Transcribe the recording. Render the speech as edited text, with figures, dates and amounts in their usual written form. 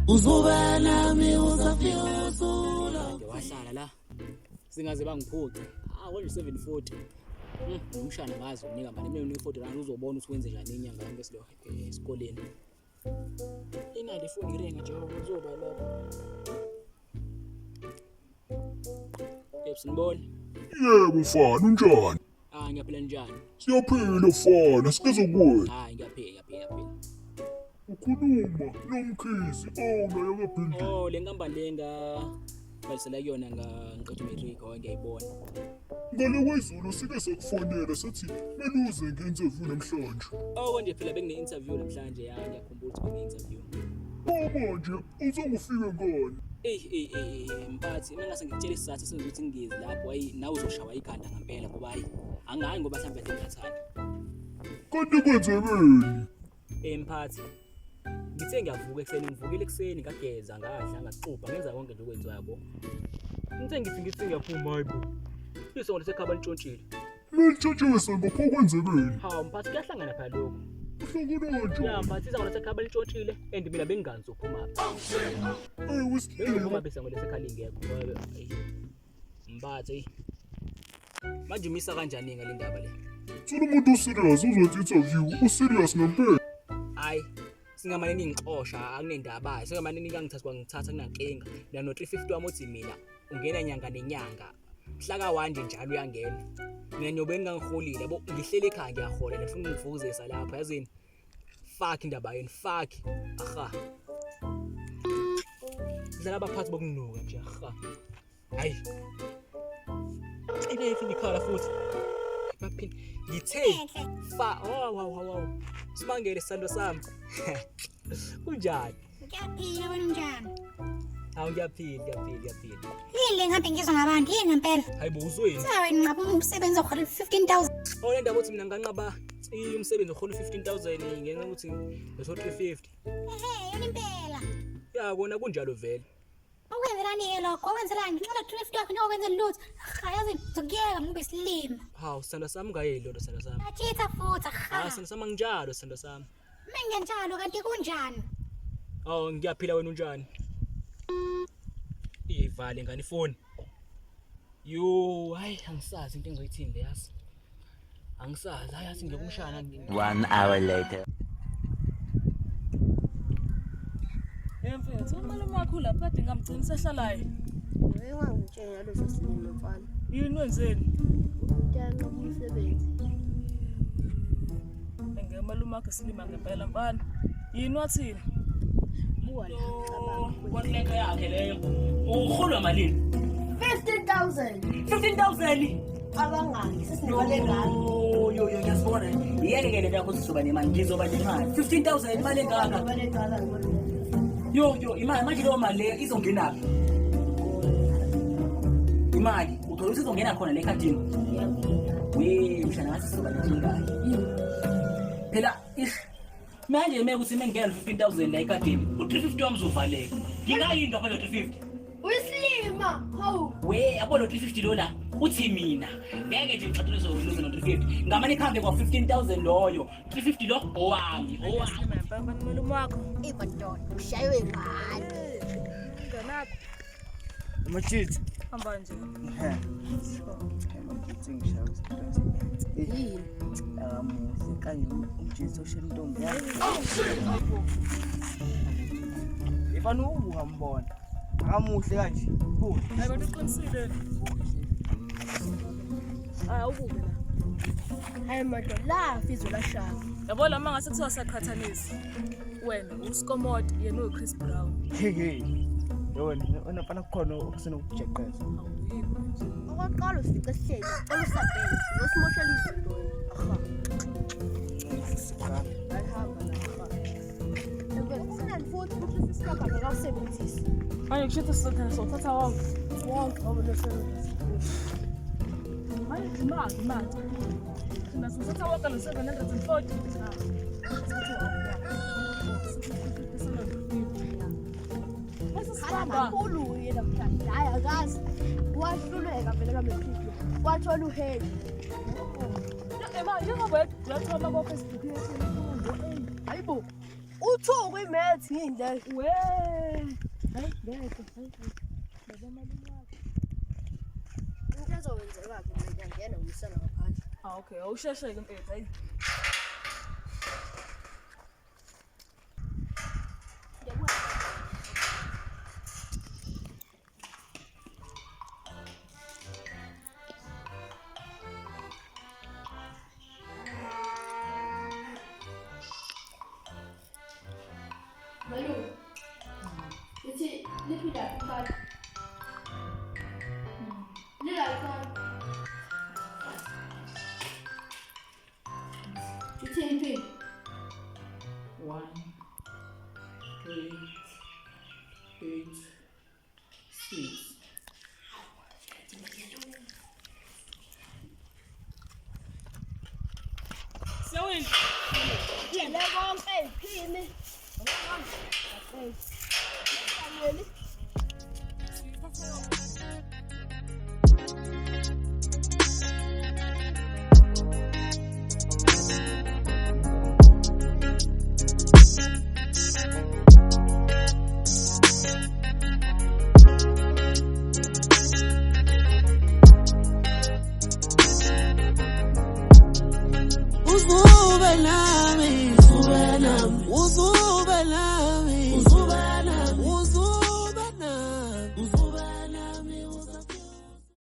uzoba nami uzafika usula wahlala la singaze bangiphuce konje 740 umshana ngazi unika mali mina unika 40 rand uzobona ukuthi wenze njani inyanga yonke silo esikoleni inali ifoni irenga nje uzoba lapho sinibona yebo mfana unjani ngiyaphila njani siyaphila mfana sikezokuwe ngiyaphila ukhuluma nomkhizi naye kabhindi le nkampani lenga balisela kuyona ngiqedwe matric ngiyayibona ngale kwezulu sike sekufonela sathi menuze nge-interview namhlanje konje phela bekune-interview namhlanje ngiyakhumbula ukuthi bekune-interview manje uzongifike ngani mphathi mangase ngikutshela isizathu senza ukuthi ngingezi lapho nawe uzoshawa ikhanda ngempela ngoba angayi ngoba mhlawumbe ngiyathathana kanti kwenzekeni mphathi ngithe ngiyavuka ekuseni ngivukile ekuseni ngageza ngadla ngaxubha ngenza konke nje okwenziwa yabo ngithe ngithi ngiyaphuma hayibo isonto sekhaba litshontshile litshontshise ngapho kwenzekeni mphathi kuyahlangana phela lokho uhlangana mphathi isonto sekhaba litshontshile and mina benginganzi uphuma bengiphuma bese ngolesekhali ngekho mphathi manje umisa kanjani ngale ndaba le thula umuntu userious uzothi interview userious ngempela singamanini ngixosha akunendaba singamanini ngangithatha kwangithatha kunankinga no 350 wami uthi mina ungena nyanga nenyanga mhla ka1 nje njalo uyangena mina nyobe ngingangiholile yabo ngihlele ekhaya ngiyahola ngifuna ukuvukuzisa lapha yazini fuck indaba yeni fuck dlala abaphathi bokunuka nje hayi ibe ikhala futhi baphinde ngithe wow simangele isando sami unjani ngiyaphila wena unjani ngiyaphila yini ngabe ngizwa ngabantu yini ngempela hayibo uzweni sawe nqaba umsebenzi okhona 15000 le ndaba uthi mina nganqaba umsebenzi okhona 15000 ngenxa ukuthi leso 350 yona impela kona kunjalo vele okwenzelani lokho okwenzelani ngicela 350 yakho nokwenza lutho yazi ngizokuyeka ngibe silima sando sami ngayelo lo sando sami athitha futhi sando sami nginjalo sando sami mina nginjalo kanti kunjani ngiyaphila wena unjani ivale ngani ifoni hayi angisazi into engizoyithini leyazi angisazi hayi ngiyokumshana 1 hour later mfethu umalume wakho lapha kade ngamgcina sehlalayo Ngangitshela leso silimo mfana. yini wenzeni Ngiyana umsebenzi. ngemalume wakho silima ngempela mfana yini wathini Buwa la cabanga. konhlelo yakhe leyo uholwa malini 15,000 abangani sesinimale ngalo. Yasibona yeke le yakho sizoba nemali ngizoba nemali 15000 imali engaka Imali eqala ngalo. imali manje leyo mali le izongena imali uthola ukuthi izongena khona le ekhadini mshana ngathi sizoba nenkinga phela manje mekuthi mengena 15000 la ekhadini u350 wami uzovaleka ngingayinto phela 350 Uyislima hawu yabo lo 350 dola uthi mina ngeke nje ngixathulise ukuze no 350 ngamane ikhambe kwa 15000 loyo 350 lo owami malume wakho ibadoda ushaywe ngani. ngenapho Machit. hamba nje Yini? Muhle kanye umjitsi oshela intombi yakhe. Ifana uhambona. Akamuhle kanje. Buhle. hayi bantu uqinisile awubuke la Hayi madoda la fizo la shaka. yabo la mangase kuthiwa sakhathanisi wena uScomot yena uChris Brown Hey. Wena fana kukhona okusena ukujeqeza. Okwaqala ufice sihleli. Cela usabhele. Ngosimoshela izinto. Ayihamba la. Ufuna futhi ukuthi isikhathi akawusebenzisi. manje kushithi sizothatha sothatha Wonke obulesebenzi. manje imali thina sizothatha wonke lo 740 Kakhulu yena mhlawumbe. Hayi akazi. Wahluleka vele kaMephiko. Wathola uheli. yingoba uyathoma ko Facebook yethi Hayibo. 2 kwi-maths ngiyindlela. We. Hayi ngeke. Baba malini wakho. Into ezowenzeka-ke mina ngiyangena ngiyisela ngaphandle. Okay, awusheshe-ke mfethu, hayi. Malu, iti lipida ikan. Lila ikan. Iti lipi. 1, 3, 8, 6. Sewini. Yele konke iphini. Okay. Family. Uzube nami, uzube nami.